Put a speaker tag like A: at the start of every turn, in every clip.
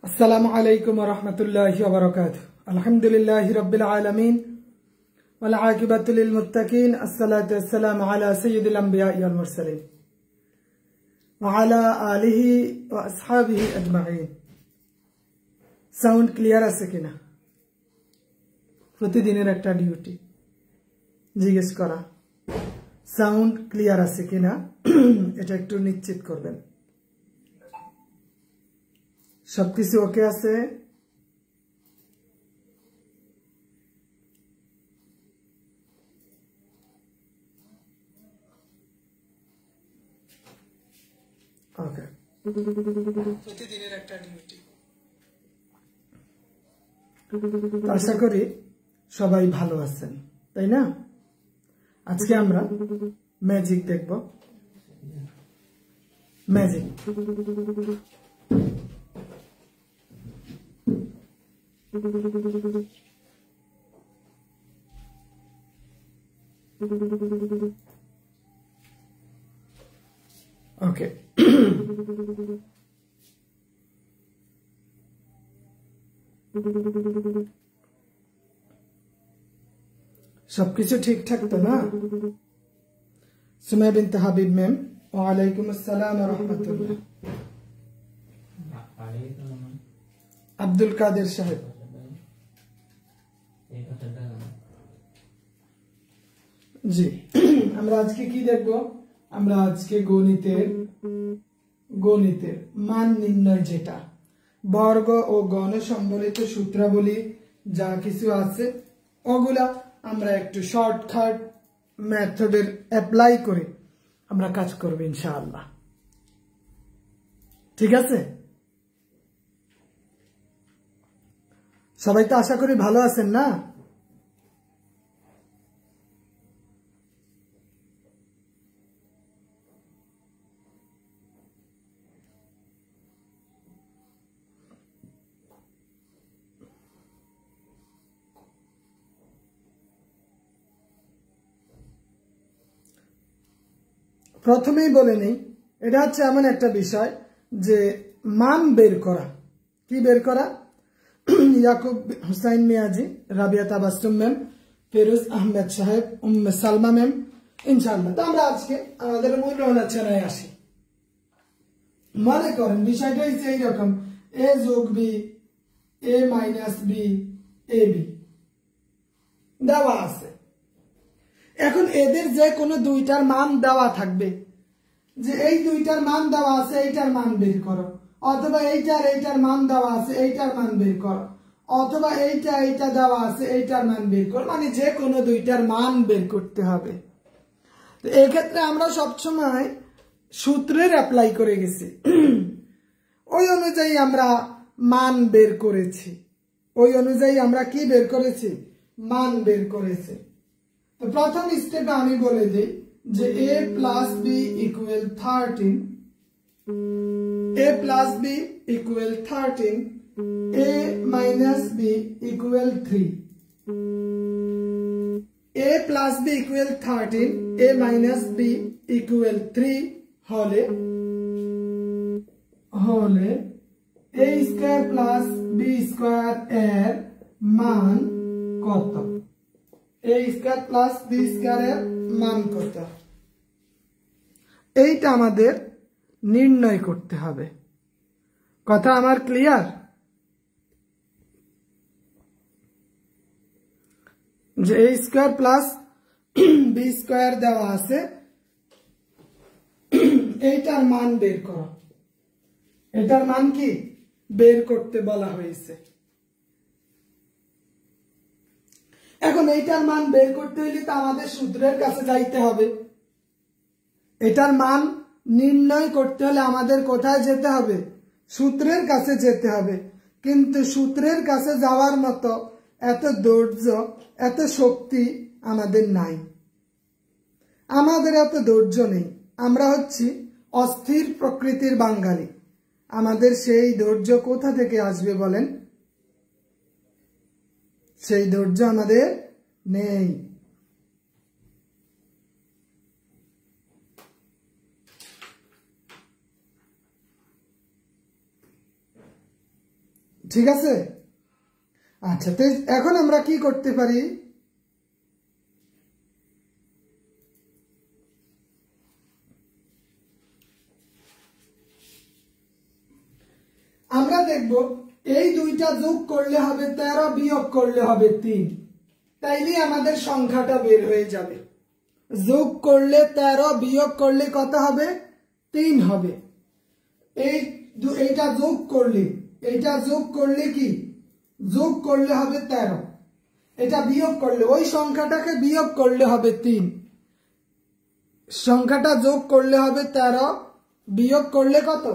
A: السلام عليكم ورحمة الله وبركاته. الحمد لله رب العالمين والعاقبة للمتقين. الصلاة والسلام على سيد الأنبياء والمرسلين وعلى آله وأصحابه أجمعين. Sound clear আছে কিনা? প্রতিদিনের একটা ডিউটি জিজ্ঞেস করা সাউন্ড ক্লিয়ার আছে কিনা এটা একটু নিশ্চিত করবেন। সবকিছু ওকে আছে? ওকে, প্রতিদিনের একটা ডিউটি। আশা করি সবাই ভালো আছেন, তাই না? আজকে আমরা ম্যাজিক দেখব। ম্যাজিক ওকে, সবকিছু ঠিকঠাক তো না? সুমাইয়া বিনতে হাবিব ম্যাম, ওয়ালাইকুম আসসালাম ওয়া রাহমাতুল্লাহ। আব্দুল কাদের সাহেব, জি। আমরা আজকে কি দেখব? আমরা আজকে গণিতের মান নির্ণয়, যেটা বর্গ ও গণ সম্বলিত সূত্রাবলী যা কিছু আছে ওগুলা আমরা একটু শর্টকাট মেথডের অ্যাপ্লাই করে আমরা কাজ করব ইনশাআল্লাহ। ঠিক আছে? সবাই তো আশা করি ভালো আছেন না? প্রথমেই বলে নেই, এটা হচ্ছে এমন একটা বিষয় যে মান বের করা। কি বের করা? ইয়াকুব হুসাইন মিয়াজি, রাবিয়া তাবাসসুম ম্যাম, ফিরোজ আহমেদ সাহেব, উম্মে সালমা ম্যাম, ইনশাআল্লাহ। তো আমরা আজকে আমাদের মূল আলোচনায় আসি। মনে করেন বিষয়টা হচ্ছে এইরকম, এ যোগ B, A minus B, A B দেওয়া আছে। এখন এদের যে কোনো দুইটার মান দেওয়া থাকবে, যে এই দুইটার মান দেওয়া আছে, এইটার মান বের করো, অথবা এইটার মান দেওয়া আছে, এইটার মান বের করো, অথবা এইটা দেওয়া আছে, এইটার মান বের করো, মানে যে কোনো দুইটার মান বের করতে হবে। তো এই ক্ষেত্রে আমরা সবসময় সূত্রের অ্যাপ্লাই করে গেছি, ওই অনুযায়ী আমরা মান বের করেছি। ওই অনুযায়ী আমরা কি বের করেছি? মান বের করেছি। তো প্রথম স্টেপে আমি বলে দিই যে a plus b equal 13, a plus b equal 13, a minus b equal 3, a plus b equal 13, a minus b equal 3 হলে a square plus b square এর মান কত? a square plus b square এর মান কত? এইটা আমাদের নির্ণয় করতে হবে। কথা আমার ক্লিয়ার? যে a square plus b square দেওয়া আছে, এইটার মান বের করো। এটার মান কি বের করতে বলা হয়েছে। এখন এইটার মান বের করতে হলে তো আমাদের সূত্রের কাছে যাইতে হবে। এটার মান নির্ণয় করতে হলে আমাদের কোথায় যেতে হবে? সূত্রের কাছে যেতে হবে। কিন্তু সূত্রের কাছে যাওয়ার মতো এত ধৈর্য, এত শক্তি আমাদের নাই। আমাদের এত ধৈর্য নেই। আমরা হচ্ছি অস্থির প্রকৃতির বাঙালি। আমাদের সেই ধৈর্য কোথা থেকে আসবে বলেন? সেই ধৈর্য আমাদের নেই। ঠিক আছে। আচ্ছা, তো এখন আমরা কি করতে পারি, আমরা দেখব এই দুইটা যোগ করলে হবে 13, বিয়োগ করলে হবে 3, তাইলে আমাদের সংখ্যাটা বের হয়ে যাবে। যোগ করলে 13, বিয়োগ করলে কত হবে? 3 হবে। এইটা যোগ করলে কি যোগ করলে হবে 13, এটা বিয়োগ করলে ওই সংখ্যাটাকে বিয়োগ করলে হবে 3, সংখ্যাটা যোগ করলে হবে 13, বিয়োগ করলে কত?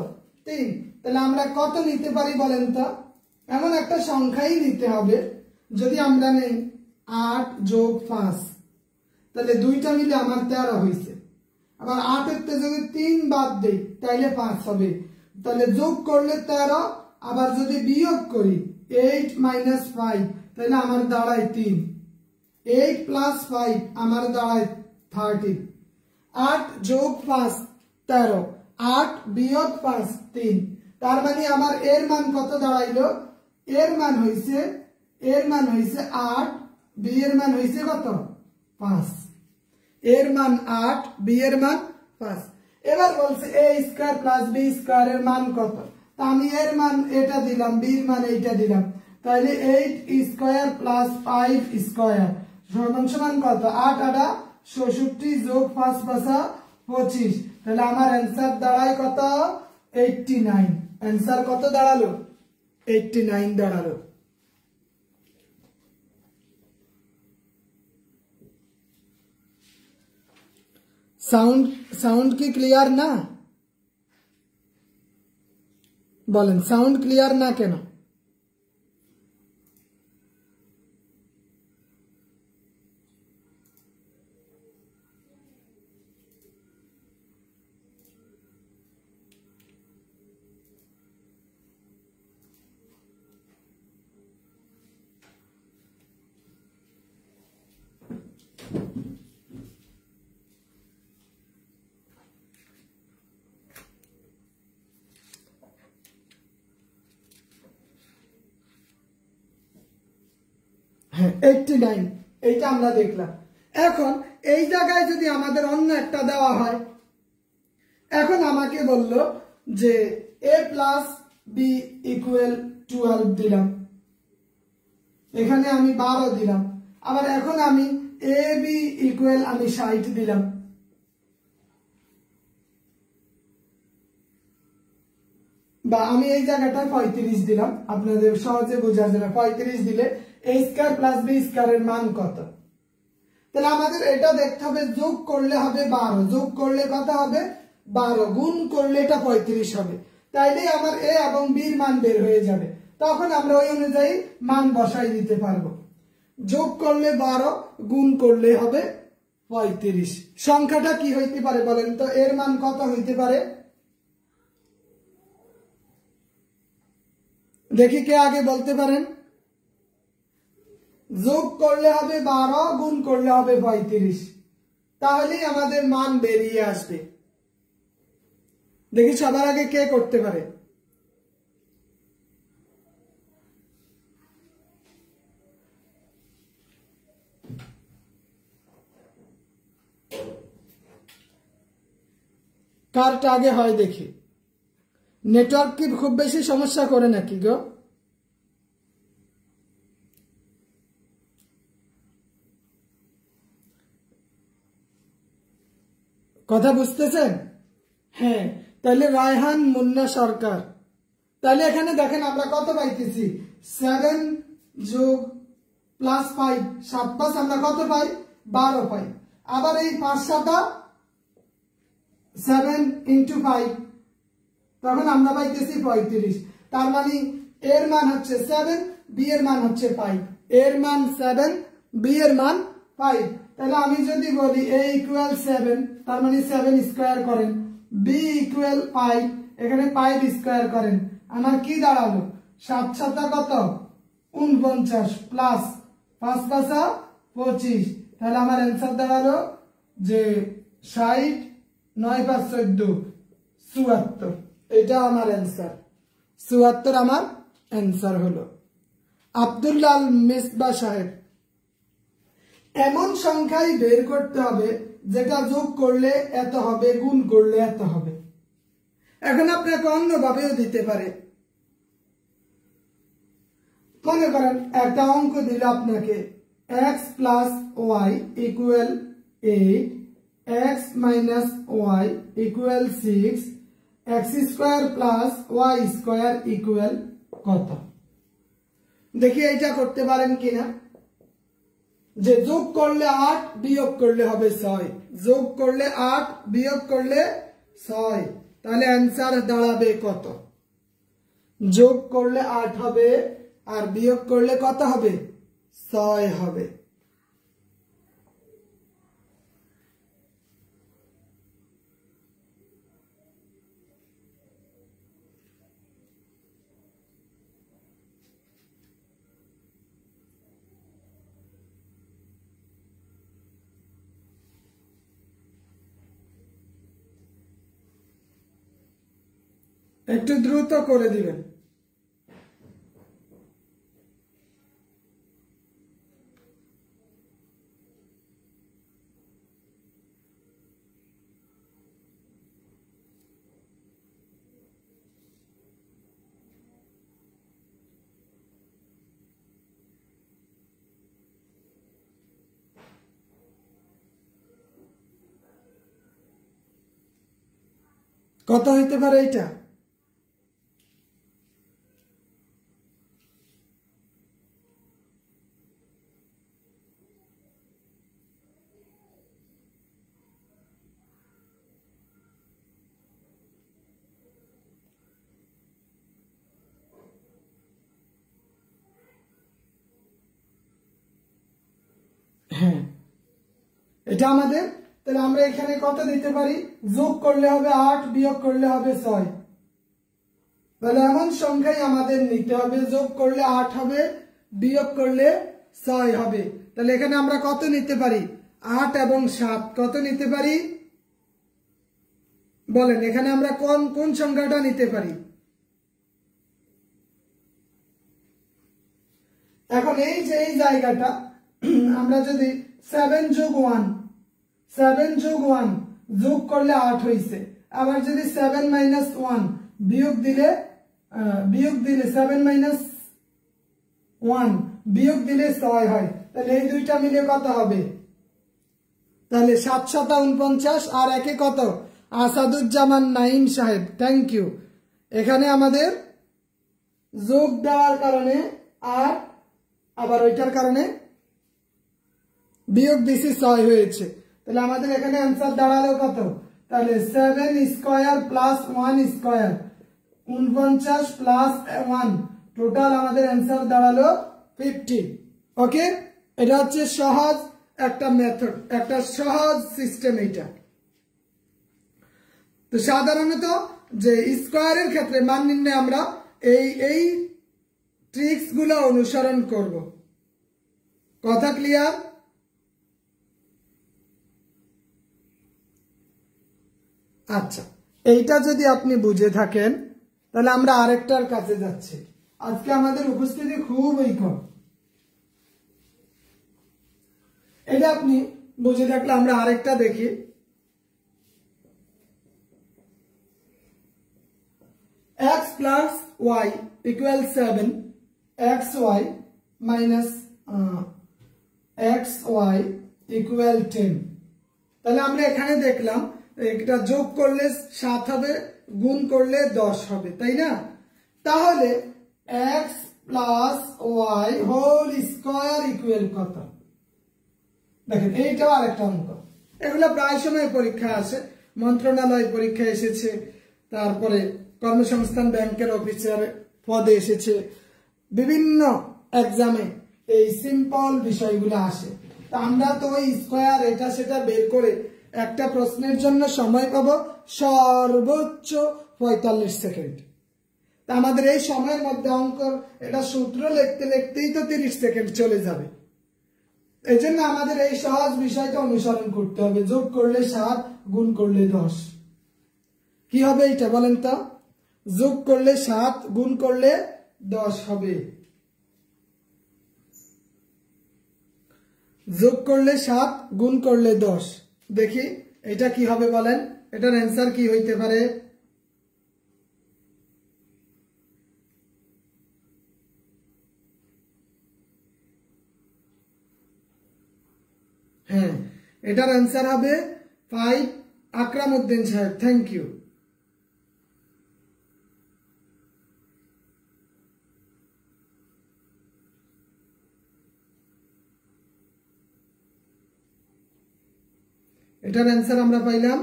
A: 3। তাহলে আমরা কত নিতে পারি বলেন তো? এমন একটা সংখ্যাই নিতে হবে, যদি আমরা নেই 8 যোগ 5, তাহলে দুইটা মিলে আমার 13 হয়েছে। আবার 8 এর যদি 3 বাদ দেই তাইলে 5 হবে। তাহলে যোগ করলে 13, আবার যদি বিয়োগ করি 8 মাইনাস 5, তাহলে আমার দাঁড়ায় 3। 8 প্লাস 5 আমার দাঁড়ায় 30। 8 যোগ 5 13, 8 বিয়োগ 5 3। তার মানে আমার এর মান কত দাঁড়াইলো? এর মান হইছে 8, বি এর মান হইছে কত? 5। এর মান 8, বি এর মান 5। এবার বলছে a square plus b square এর মান কত? তা আমি এর মান এটা দিলাম, b এর মান এইটা দিলাম, তাহলে 8 স্কয়ার প্লাস 5 স্কয়ার সমান কত? 8 8 66 যোগ 5 5 25। তাহলে আমার অ্যানসার দাঁড়ায় কত? 89। অ্যানসার কত দাঁড়ালো? 89 দাঁড়ালো। সাউন্ড কি ক্লিয়ার না? বলেন, সাউন্ড ক্লিয়ার না কেন? হ্যাঁ, 89 এইটা আমরা দেখলাম। এখন এই জায়গায় যদি আমাদের অন্য একটা দেওয়া হয়, এখন আমাকে বলল যে a প্লাস বি ইকুয়াল 12 দিলাম, এখানে আমি 12 দিলাম। আবার এখন আমি এ বি ইকুয়াল আমি 60 দিলাম। বা আমি এই জায়গাটায় 35 দিলাম, আপনাদের সহজে বোঝার জন্য 35 দিলে a square plus b square এর মান কত? তাহলে আমাদের এটা দেখতে হবে, যোগ করলে হবে 12, যোগ করলে কত হবে? 12, গুণ করলে এটা 35 হবে। তাইলে আমার a এবং b এর মান বের হয়ে যাবে, তখন আমরা ওই অনুযায়ী মান বসাই দিতে পারবো। যোগ করলে 12, গুণ করলে হবে 35। সংখ্যাটা কি হইতে পারে বলেন তো? এর মান কত হইতে পারে? দেখি কে আগে বলতে পারেন। যোগ করলে হবে 12, গুণ করলে হবে 35, তাহলেই আমাদের মান বেরিয়ে আসবে। দেখি সবার আগে কে করতে পারে। কারটা আগে হয় দেখি। নেটওয়ার্ক কি খুব বেশি সমস্যা করে নাকি গো? কথা বুঝতেছেন? হ্যাঁ, তাহলে রায়হান মুন্না সরকার। তাহলে এখানে দেখেন আমরা কত পাইতেছি? 7 যোগ প্লাস 5, 7 5 আমরা কত পাই? 12 পাই। আবার এই 5 7 7 ইন্টু 5, তখন আমরা পাইতেছি 35। তার মানে এর মান হচ্ছে 7, বি এর মান হচ্ছে 5। এর মান 7, বি এর মান 5। তাহলে আমি যদি বলি a ইকুয়াল 7, তার মানে 7 স্কয়ার করেন, b ইকুয়াল 5, এখানে 5 স্কয়ার করেন, আমার কি দাঁড়ালো? 7 7 কত? 49 প্লাস 5 5 25। তাহলে আমার অ্যান্সার দাঁড়ালো যে 60, 9 5 14, 74। এটা আমার অ্যান্সার। 74 আমার অ্যান্সার হলো আব্দুল্লাহ মেসবা সাহেব। এমন সংখ্যাই বের করতে হবে যেটা যোগ করলে এত হবে, গুণ করলে এত হবে। এখন আপনাকে অন্যভাবেও দিতে পারে। মনে করেন একটা অঙ্ক দিল আপনাকে x plus y equal 8, x minus y equal 6, x square plus y square equal কত? দেখি এইটা করতে পারেন কিনা। যে যোগ করলে 8 বিয়োগ করলে হবে 6, যোগ করলে 8 বিয়োগ করলে 6, তাহলে অ্যান্সার দাঁড়াবে কত? যোগ করলে 8 হবে আর বিয়োগ করলে কত হবে? 6 হবে। একটু দ্রুত করে দিবেন। কত হইতে পারে এটা? হ্যাঁ, এটা আমাদের, তাহলে আমরা এখানে কত দিতে পারি? যোগ করলে হবে 8, বিয়োগ করলে হবে 6। তাহলে এমন সংখ্যাই আমাদের নিতে হবে, যোগ করলে 8 হবে, বিয়োগ করলে 6 হবে। তাহলে এখানে আমরা কত নিতে পারি? 8 এবং 7 কত নিতে পারি বলেন? এখানে আমরা কোন সংখ্যাটা নিতে পারি? এখন এই যে এই জায়গাটা আমরা যদি 7 যোগ 1, 7 যোগ 1 যোগ করলে 8 হইছে। আবার যদি 7 মাইনাস 1 বিয়োগ দিলে 7 মাইনাস 1 বিয়োগ দিলে 6 হয়। তাহলে এই দুইটা মিলে কত হবে? তাহলে 7 7 49 আর একে কত? আসাদুজ্জামান নাইম সাহেব, থ্যাংক ইউ। এখানে আমাদের যোগ দেওয়ার কারণে আর আবার ওইটার কারণে বিয়োগ দিছি 6 হয়েছে। তাহলে আমাদের এখানে অ্যান্সার দাঁড়ালো কত? তাহলে 7 square plus 1 square 49 plus 1, total আমাদের অ্যান্সার দাঁড়ালো 50। ওকে, এটা হচ্ছে সহজ একটা মেথড, একটা সহজ সিস্টেম এটা। তো সাধারণত যে স্কয়ারের ক্ষেত্রে মান নির্ণয় আমরা এই ট্রিক্স গুলো অনুসরণ করব। কথা ক্লিয়ার? আচ্ছা, এইটা যদি আপনি বুঝে থাকেন তাহলে আমরা আরেকটার কাছে যাচ্ছি। আজকে আমাদের উপস্থিতি খুবই কম। এটা আপনি বুঝে থাকলে আমরা আরেকটা দেখি। x plus y equal 7, xy minus xy equal 10। তাহলে আমরা এখানে দেখলাম এটা যোগ করলে 7 হবে, গুণ করলে 10 হবে, তাই না? তাহলে x plus y whole square equal কত? দেখেন এইটাও আরেকটা অঙ্ক। এগুলো প্রায় সময় পরীক্ষা আসে, মন্ত্রণালয় পরীক্ষা এসেছে, তারপরে কর্মসংস্থান ব্যাংকের অফিসার পদে এসেছে, বিভিন্ন এক্সামে এই সিম্পল বিষয়গুলো আসে। তা আমরা তো ওই স্কয়ার এটা সেটা বের করে একটা প্রশ্নের জন্য সময় পাবো সর্বোচ্চ 45 সেকেন্ড। তা আমাদের এই সময়ের মধ্যে অঙ্কর এটা সূত্র লিখতে লিখতেই তো 30 সেকেন্ড চলে যাবে। এই জন্য আমাদের এই সহজ বিষয়টা অনুসরণ করতে হবে। যোগ করলে 7, গুণ করলে 10। কি হবে এটা বলেন তো? যোগ করলে 7, গুণ করলে 10 হবে। যোগ করলে 7, গুণ করলে 10। দেখি এটা কি হবে বলেন, এটার অ্যান্সার কি হইতে পারে? হ্যাঁ, এটার অ্যান্সার হবে 5। আকরাম উদ্দিন সাহেব, থ্যাংক ইউ। এটার অ্যান্সার আমরা পাইলাম।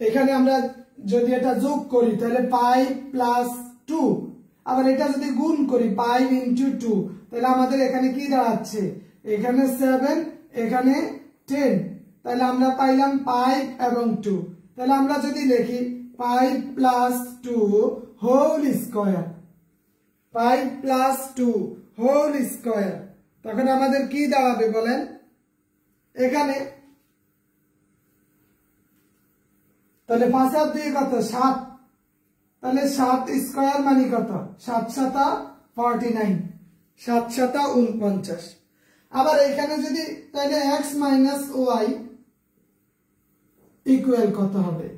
A: এখানে আমরা যদি এটা যোগ করি তাহলে 5 প্লাস 2, আবার এটা যদি গুণ করি 5 ইন্টু 2, তাহলে আমাদের এখানে কি দাঁড়াচ্ছে? এখানে 7, এখানে 10, তাহলে আমরা পাইলাম 5 এবং 2। তাহলে আমরা যদি লিখি 5 plus 2 whole square, 5 plus 2 whole square, তখন আমাদের কি দাঁড়াবে বলেন? এখানে তাহলে 5 আর 2 কত? 7। তাহলে 7 স্কয়ার মানে কত? 7 7 49, 7 7 49। আবার এখানে যদি তাহলে x মাইনাস ওয়াই ইকুয়াল কত হবে?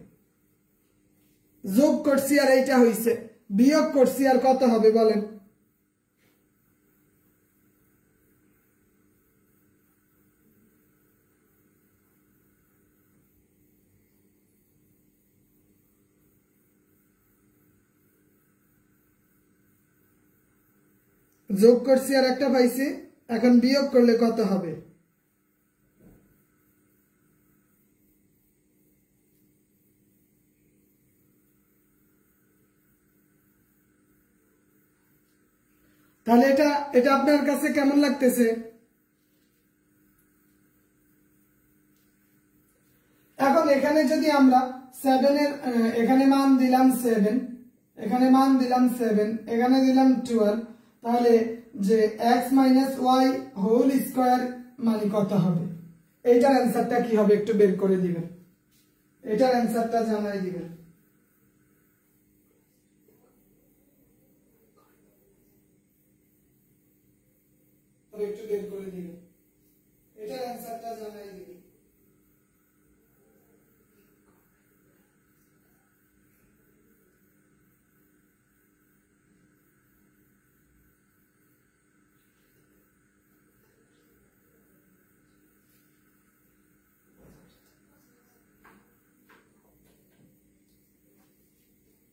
A: যোগ করছি আর এইটা হইছে, বিয়োগ করছি আর কত হবে বলেন? যোগ করছি আর একটা পাইছি, এখন বিয়োগ করলে কত হবে? তাহলে এটা আপনার কাছে কেমন লাগতেছে? এখন এখানে যদি আমরা 7 এর এখানে মান দিলাম 7, এখানে মান দিলাম 7, এখানে দিলাম 12, তাহলে যে x minus y whole square মানে কত হবে? এইটার অ্যান্সারটা কি হবে একটু বের করে দিবেন, এটার অ্যান্সারটা জানাই দিবেন। একটু বের করে দিবেন, এটার অ্যান্সারটা জানাই দিবেন।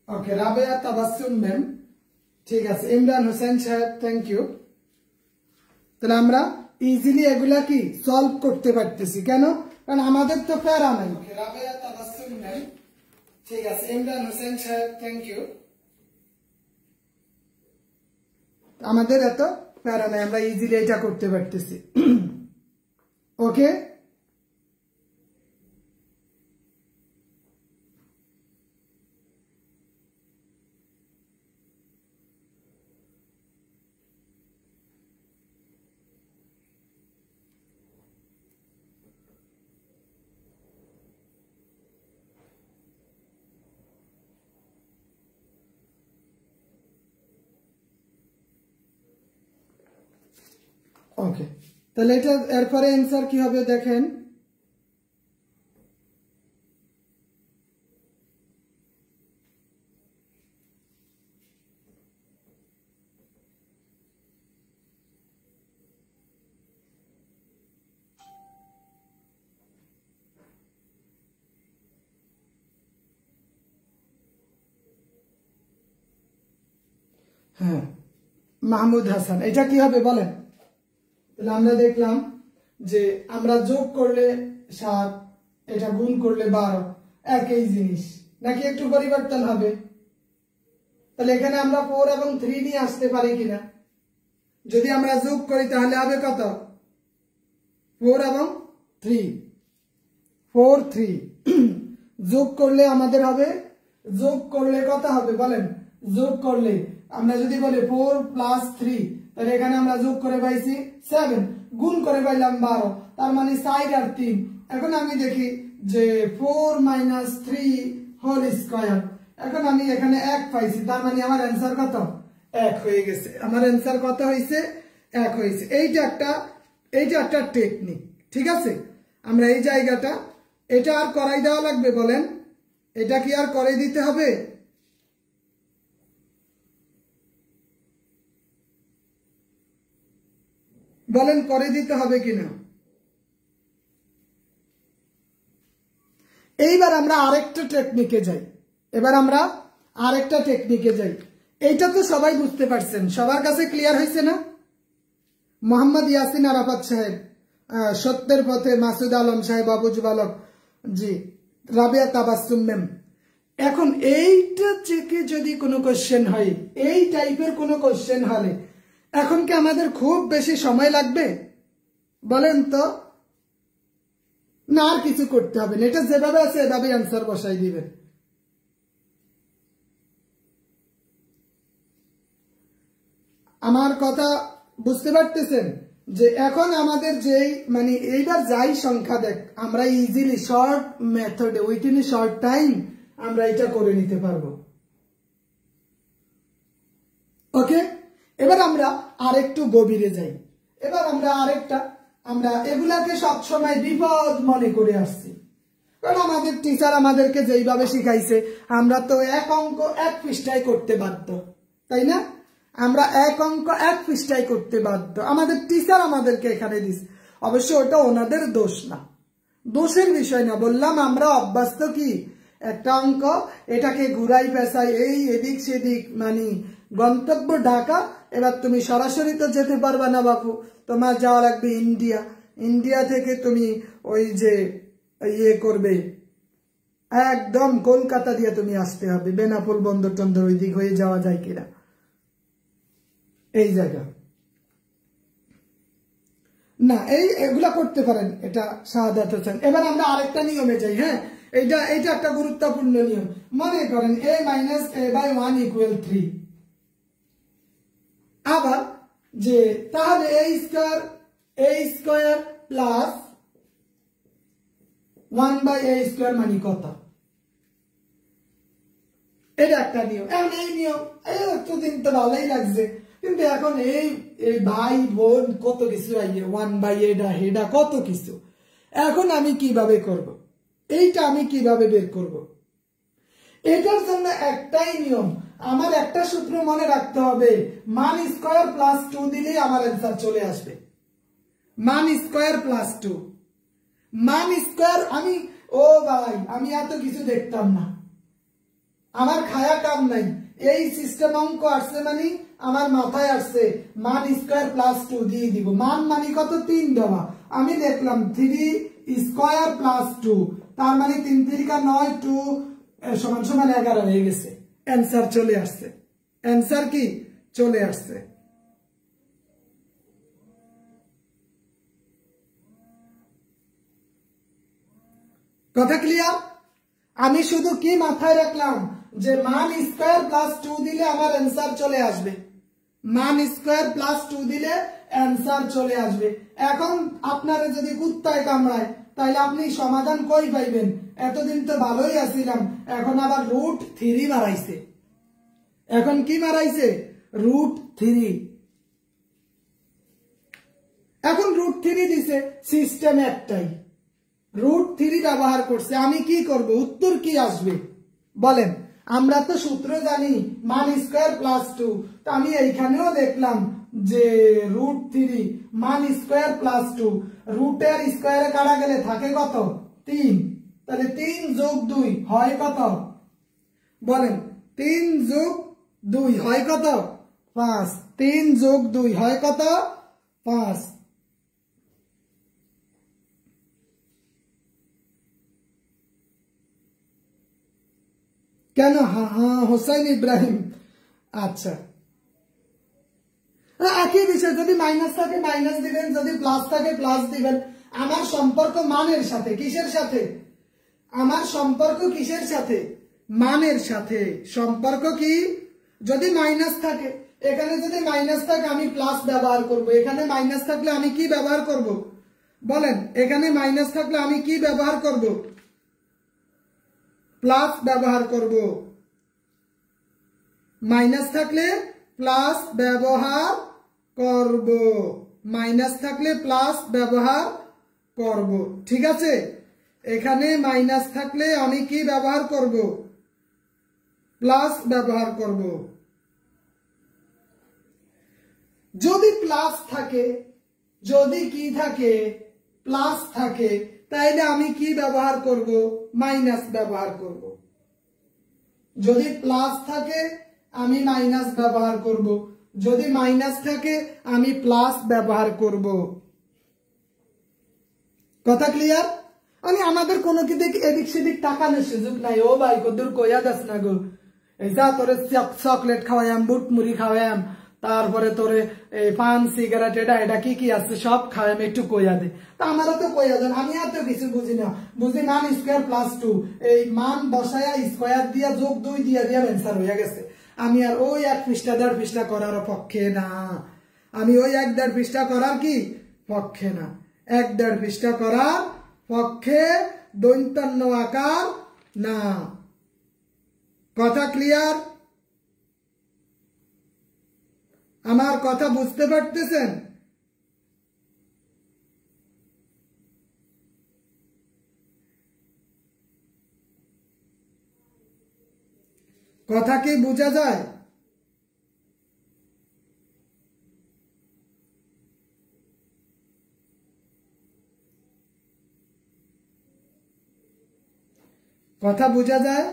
A: ওকে, রাবেয়া তাবাসসুম ম্যাম, ঠিক আছে। ইমরান হোসেন সাহেব, থ্যাংক ইউ। তাহলে আমরা ইজিলি এগুলা কি সলভ করতে পারতেছি, কেন? কারণ আমাদের তো প্যারা নাই। ওকে, রাবেয়া তাবাসসুম ম্যাম, ঠিক আছে। ইমরান হোসেন সাহেব, থ্যাংক ইউ। আমাদের এত প্যারা নাই, আমরা ইজিলি এটা করতে পারতেছি। ওকে, ওকে, তাহলে এটা এরপরে অ্যান্সার কি হবে দেখেন। হ্যাঁ, মাহমুদ হাসান, এটা কি হবে বলেন? তাহলে আমরা দেখলাম যে আমরা যোগ করলে 7, এটা গুণ করলে 12, একই জিনিস, নাকি একটু পরিবর্তন হবে? তাহলে এখানে আমরা 4 এবং 3 নিয়ে আসতে পারি কিনা? যদি আমরা যোগ করি তাহলে হবে কত? 4 এবং 3, 4 3 যোগ করলে আমাদের হবে, যোগ করলে কত হবে বলেন? যোগ করলে আমরা যদি বলি 4 প্লাস 3, তাহলে এখানে আমরা যোগ করে পাইছি 7, গুণ করে পাইলাম 12, তার মানে 4 আর 3। এখন আমি দেখি যে 4 মাইনাস 3 হোল স্কয়ার, এখন আমি এখানে 1 পাইছি, তার মানে আমার অ্যান্সার কত? 1 হয়ে গেছে। আমার অ্যান্সার কত হয়েছে? 1 হয়েছে। এইটা একটা টেকনিক, ঠিক আছে? আমরা এই জায়গাটা, এটা আর করাই দেওয়া লাগবে বলেন? এটা কি আর করে দিতে হবে? বলেন করে দিতে হবে কিনা? এইবার আমরা আরেকটা টেকনিকে যাই। এইটা তো সবাই বুঝতে পারছেন, সবার কাছে ক্লিয়ার হয়েছে না? মোহাম্মদ ইয়াসিন আরাফাত সাহেব, সত্যের পথে মাসুদ আলম সাহেব, আবুজ বালক জি, রাবিয়া তাবাসসুম ম্যাম। এখন এইটা থেকে যদি কোনো কোশ্চেন হয়, এই টাইপের কোনো কোশ্চেন হলে এখন কি আমাদের খুব বেশি সময় লাগবে? বলেন তো। না, আর কিছু করতে হবে না, এটা যেভাবে আছে এভাবে অ্যান্সার বসাই দিবেন। আমার কথা বুঝতে পারতেছেন? যে এখন আমাদের যেই মানে এইবার যাই সংখ্যা দেখ, আমরা ইজিলি শর্ট মেথডে উইথিন এ শর্ট টাইম আমরা এটা করে নিতে পারবো। ওকে, এবার আমরা আরেকটু গভীরে যাই। এবার আমরা এগুলাকে সবসময় বিপদ মনে করে আসছি, কারণ আমাদের টিচার আমাদেরকে যেইভাবে শিখাইছে আমরা তো এক অঙ্ক এক পৃষ্ঠায় করতে বাধ্য, তাই না? আমরা এক অঙ্ক এক পৃষ্ঠায় করতে বাধ্য, আমাদের টিচার আমাদেরকে এখানে দিছে। অবশ্য ওটা ওনাদের দোষ না, দোষের বিষয় না। বললাম আমরা অভ্যস্ত কি একটা অঙ্ক এটাকে ঘুরাই পেঁচাই, এই এদিক সেদিক, মানে গন্তব্য ঢাকা। এবার তুমি সরাসরি তো যেতে পারবা না বাপু, তোমার যাওয়া লাগবে ইন্ডিয়া। ইন্ডিয়া থেকে তুমি ওই যে ইয়ে করবে, একদম কলকাতা দিয়ে তুমি আসতে হবে, বেনাপোল বন্দর টন্দর ওই দিক হয়ে যাওয়া যায় কিনা এই জায়গা না, এগুলা করতে পারেন, এটা শাহাদাত হোসেন। এবার আমরা আরেকটা নিয়মে যাই। হ্যাঁ, এইটা একটা গুরুত্বপূর্ণ নিয়ম। মনে করেন a minus a by 1 equal 3। আবার যে তাহলে a square plus 1 by a square মানে কত? এটা একটা নিয়ম। এখন এই নিয়ম এতদিন তো ভালোই লাগছে, কিন্তু এখন এই ভাই বোন কত কিছু আইয়ে 1 বাই এটা কত কিছু। এখন আমি কিভাবে করব? এইটা আমি কিভাবে বের করব? এটার জন্য একটাই নিয়ম, আমার একটা সূত্র মনে রাখতে হবে, মান স্কয়ার প্লাস 2 দিলেই আমার অ্যান্সার চলে আসবে। মান স্কয়ার প্লাস 2, মান স্কয়ার। ও ভাই, আমি এত কিছু দেখতাম না, আমার খায়া কাম নাই, এই সিস্টেম অঙ্ক আসছে মানে আমার মাথায় আসছে মান স্কয়ার প্লাস 2 দিয়ে দিব। মান মানে কত? 3 দেওয়া। আমি দেখলাম 3 স্কয়ার প্লাস 2, তার মানে 3 3 কা 9, 2 সমান সমান 11 হয়ে গেছে। অ্যান্সার চলে আসছে। অ্যান্সার কি চলে আসছে? কথা ক্লিয়ার? আমি শুধু কি মাথায় রাখলাম যে মান স্কয়ার প্লাস 2 দিলে আমার অ্যান্সার চলে আসবে। মান স্কয়ার প্লাস 2 দিলে অ্যান্সার চলে আসবে। এখন আপনারা যদি কুত্তায় কামড়ায় তাহলে আপনি সমাধান কই পাইবেন? এতদিন তো ভালোই আছিলাম, এখন আবার √3 মারাইছে। এখন কি মারাইছে? √3। এখন √3 দিছে, সিস্টেম একটাই, √3 ব্যবহার করছে। আমি কি করব? উত্তর কি আসবে বলেন? আমরা তো সূত্র জানি মান স্কয়ার প্লাস 2, তো আমি এইখানেও দেখলাম যে √3 মান স্কয়ার প্লাস 2, রুটের স্কয়ারে কাটা গেলে থাকে কত? 3। তাহলে 3 যোগ 2 হয় কত? বলেন, 3 যোগ 2 হয় কত? 5। 3 যোগ 2 হয় কত? 5। কেন? হ্যাঁ, হোসাইন ইব্রাহিম। আচ্ছা, একই বিষয়, যদি মাইনাস থাকে মাইনাস দিবেন, যদি প্লাস থাকে প্লাস দিবেন। আমার সম্পর্ক মানের সাথে। কিসের সাথে? আমার সম্পর্ক কিসের সাথে? মানের সাথে। সম্পর্ক কি? যদি মাইনাস থাকে, এখানে যদি মাইনাস থাকে আমি প্লাস ব্যবহার করব, এখানে মাইনাস থাকলে আমি কি ব্যবহার করব বলেন? এখানে মাইনাস থাকলে আমি কি ব্যবহার করব? প্লাস ব্যবহার করব। মাইনাস থাকলে প্লাস ব্যবহার করব, মাইনাস থাকলে প্লাস ব্যবহার করব। ঠিক আছে, এখানে মাইনাস থাকলে আমি কি ব্যবহার করব? প্লাস ব্যবহার করব। যদি প্লাস থাকে, যদি কি থাকে? প্লাস থাকে, তাইলে আমি কি ব্যবহার করব? মাইনাস ব্যবহার করব। যদি প্লাস থাকে আমি মাইনাস ব্যবহার করব, যদি মাইনাস থাকে আমি প্লাস ব্যবহার করব। কথা ক্লিয়ার? আমি আমাদের কোনো কি দিক এদিক সেদিক তাকানোর সুযোগ নাই। ও ভাই কদ্দুর কইয়া দাস না গো, এই যা তোরে চকলেট খাওয়াইম, বুট মুড়ি খাওয়াইম, তারপরে তোরে এই পান সিগারেট এটা কি কি আছে সব খাওয়াইম, একটু কইয়া দে। তা আমারও তো কইয়া দেন, আমি আর তো কিছু বুঝি না। বুঝি মান স্কোয়ার প্লাস 2, এই মান বসায়া স্কোয়ার দিয়া যোগ 2 দিয়া অ্যান্সার হইয়া গেছে। আমি আর ওই 1 পৃষ্ঠা 1.5 পৃষ্ঠা করার পক্ষে না। আমি ওই 1.5 পৃষ্ঠা করার কি পক্ষে না। 1.5 পৃষ্ঠা করার পক্ষে দৈন্তান্ন আকার না। কথা ক্লিয়ার? আমার কথা বুঝতে পারতেছেন? কথা কি বোঝা যায়? কথা বোঝা যায়?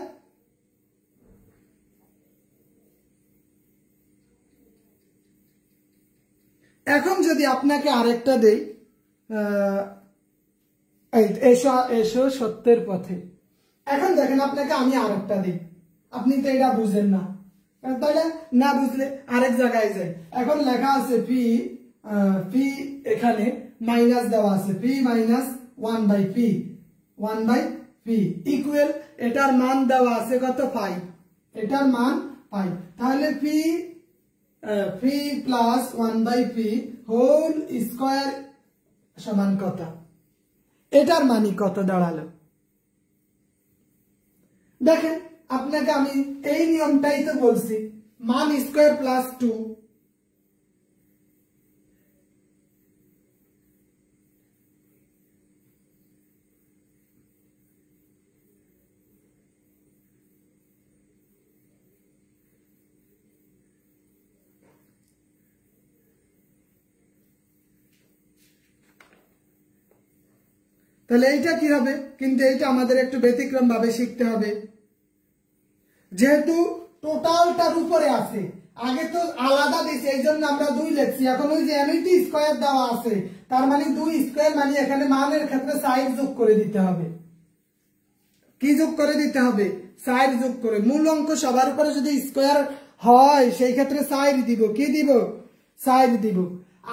A: এখন যদি আপনাকে আরেকটা দেই, এসো এসো সত্যের পথে। এখন দেখেন আপনাকে আমি আরেকটা দিই, আপনি তো এটা বুঝেন না, তাহলে না বুঝলে আরেক জায়গায় যাই। এখন লেখা আছে পি, পি এখানে মাইনাস দেওয়া আছে, P minus 1/p, 1/p equal, এটার মান দেওয়া আছে কত? 5, এটার মান 5। তাহলে p p plus 1/p whole square সমান কত? এটার মানই কত দাঁড়ালো? দেখেন আপনাকে আমি এই নিয়মটাই তো বলছি, মান স্কোয়ার প্লাস 2। তাহলে এইটা কি হবে? কিন্তু এইটা আমাদের একটু ব্যতিক্রম ভাবে শিখতে হবে, যেহেতু টোটালটার উপরে আছে। আগে তো আলাদা দিয়েছে, এই জন্য আমরা 2 লিখছি। এখন ওই যে এমইটি স্কোয়ার দেওয়া আছে, তার মানে 2 স্কোয়ার, মানে এখানে মানের ক্ষেত্রে সাইড যোগ করে দিতে হবে। কি যোগ করে দিতে হবে? সাইড যোগ করে। মূল অঙ্ক সবার উপরে যদি স্কোয়ার হয় সেই ক্ষেত্রে সাইড দিব। কি দিব? সাইড দিব।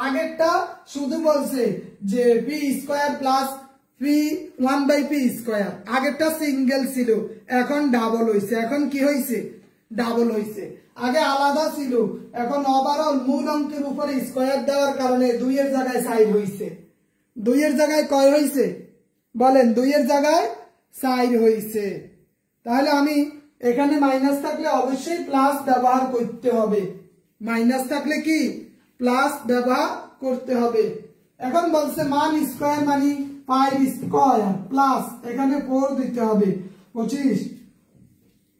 A: আগেরটা শুধু বলছে যে P square plus P 1/p square, আগেরটা সিঙ্গেল ছিল, এখন ডাবল হইছে। এখন কি হইছে? ডাবল হইছে। আগে আলাদা ছিল, এখন ওভারঅল মূল অঙ্কের উপরে স্কোয়ার দেওয়ার কারণে 2 এর জায়গায় সাইড হইছে। 2 এর জায়গায় কয় হইছে? বলেন, 2 এর জায়গায় সাইড হইছে। তাহলে আমি এখানে মাইনাস থাকলে অবশ্যই প্লাস ব্যবহার করতে হবে। মাইনাস থাকলে কি? প্লাস ব্যবহার করতে হবে। এখন বলছে মান স্কোয়ার মানে 5 স্কোয়ার প্লাস এখানে 4 দিতে হবে।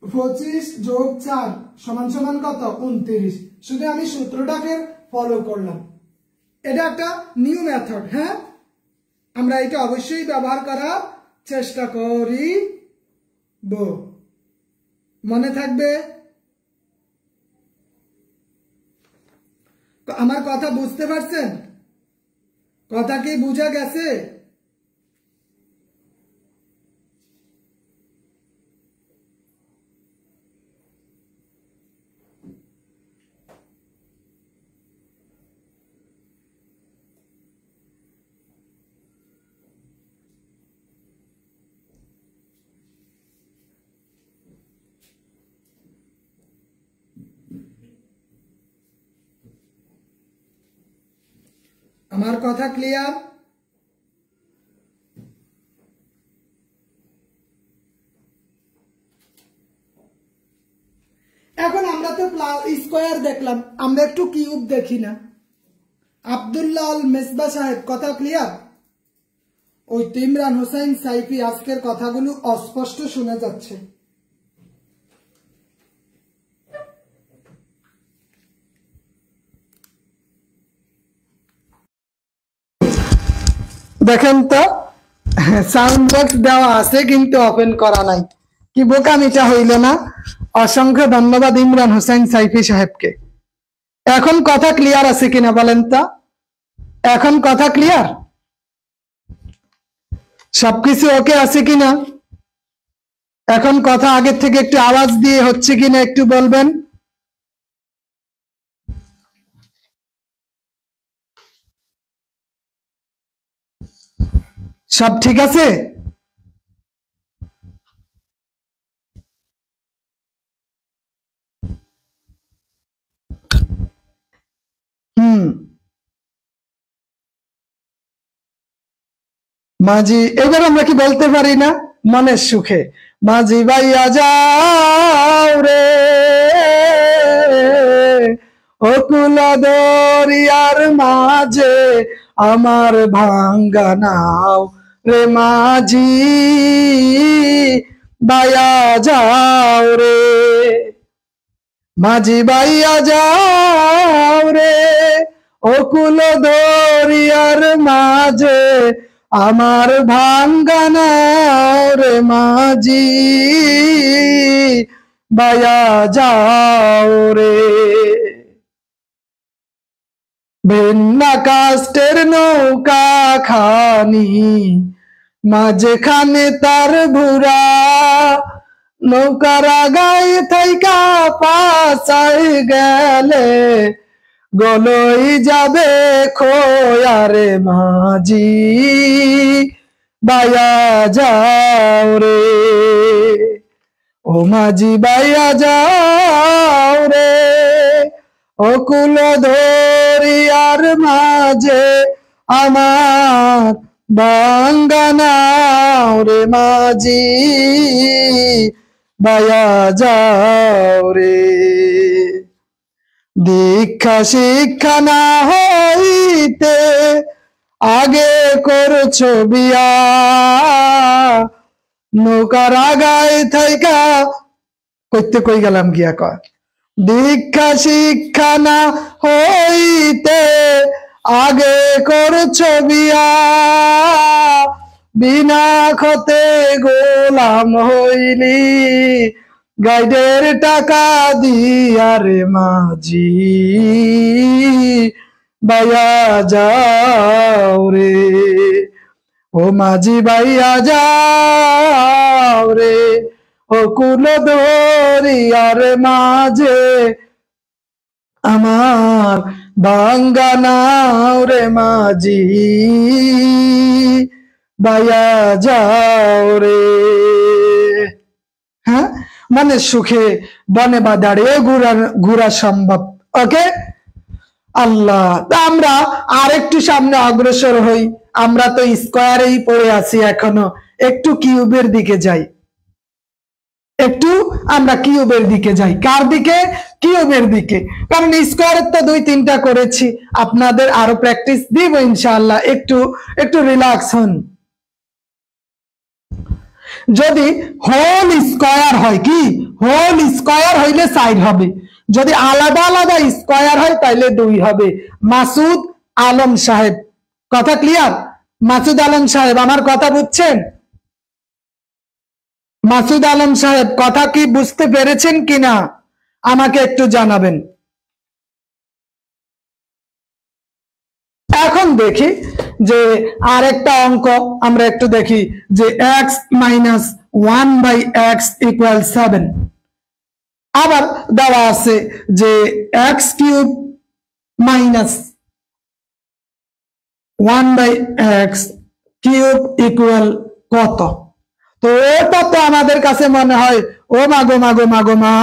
A: 25 যোগ 4 সমান সমান কত? 29। শুধু আমি সূত্রটাকে ফলো করলাম। এটা একটা নিউ মেথড। হ্যাঁ, আমরা এটা অবশ্যই ব্যবহার করার চেষ্টা করি। মনে থাকবে? আমার কথা বুঝতে পারছেন? কথা কি বুঝা গেছে? আমার কথা ক্লিয়ার? এখন আমরা তো স্কোয়ার দেখলাম, আমরা একটু কিউব দেখি না? আব্দুল্লাহ আল মেসবা সাহেব, কথা ক্লিয়ার? ওই ইমরান হোসেন সাইফি, আজকের কথাগুলো অস্পষ্ট শোনা যাচ্ছে। দেখেন তো, সাউন্ড বক্স দেওয়া আছে কিন্তু ওপেন করা নাই। কি বোকামিটা হইল না? অসংখ্য ধন্যবাদ ইমরান হোসেন সাইফি সাহেবকে। এখন কথা ক্লিয়ার আছে কিনা বলেন তো? এখন কথা ক্লিয়ার? সবকিছু ওকে আছে কিনা? এখন কথা আগের থেকে একটু আওয়াজ দিয়ে হচ্ছে কিনা একটু বলবেন। সব ঠিক আছে? মাঝি, এবার আমরা কি বলতে পারি না মনের সুখে, মাঝি ভাইয়া যাও রে অকুল দরিয়ার মাঝে আমার ভাঙ্গা নাও রে, মাঝি ভাইয়া যাও রে, মাঝি ভাইয়া যাও রে অকুল দরিয়ার মাঝে আমার ভাঙ্গা নাও রে, মাঝি ভাইয়া যাও রে। ভিন্ন কাষ্টের নৌকা খানি মাঝখানে তার ভুরা, নৌকার আগায় থাইকা পাশাই গেলে গলই যাবে খোয়ারে, মাঝি ভাইয়া যাও রে, ও মাঝি ভাইয়া যাও রে অকুল দরিয়ার মাঝে আমার ভাঙ্গা নাও রে, মাঝি ভাইয়া যাও রে। দীক্ষা শিক্ষা না হইতে আগে করছো বিয়া, নৌকার আগায় থাইকা করতে কই গেলাম গিয়া কয়, দীক্ষা শিক্ষা না হইতে আগে করছো বিয়া, বিনা খতে গোলাম হইলি গাইডের টাকা দিয়া রে, মাঝি ভাইয়া যাও রে, ও মাঝি ভাইয়া যাও রে অকুল দরিয়ার মাঝে আমার ভাঙ্গা নাও রে, মাঝি ভাইয়া যাও রে। হ্যাঁ, মানে সুখে বনে বা দাঁড়িয়ে ঘুরা সম্ভব। ওকে, আল্লাহ, আমরা আরেকটু সামনে অগ্রসর হই। আমরা তো স্কোয়ারেই পড়ে আছি এখনো, একটু কিউবের দিকে যাই, একটু আমরা কিউবের দিকে যাই। কার দিকে? কিউবের দিকে। কারণ স্কোয়ারের তো 2-3টা করেছি, আপনাদের আরো প্র্যাকটিস দিব ইনশাআল্লাহ। একটু একটু রিল্যাক্স হন। যদি হোল স্কোয়ার হয়, কি হোল স্কোয়ার হইলে 4 হবে, যদি আলাদা আলাদা স্কোয়ার হয় তাহলে 2 হবে। মাসুদ আলম সাহেব, কথা ক্লিয়ার? মাসুদ আলম সাহেব আমার কথা বুঝছেন? মাসুদ আলম সাহেব কথা কি বুঝতে পেরেছেন কিনা আমাকে একটু জানাবেন। এখন দেখি যে আরেকটা অঙ্ক আমরা একটু দেখি যে x - 1/x = 7। আবার দেওয়া আছে যে x³ - 1/x³ কত? তো এটা তো আমাদের কাছে মনে হয় ও মাগো মাগো মাগো মা,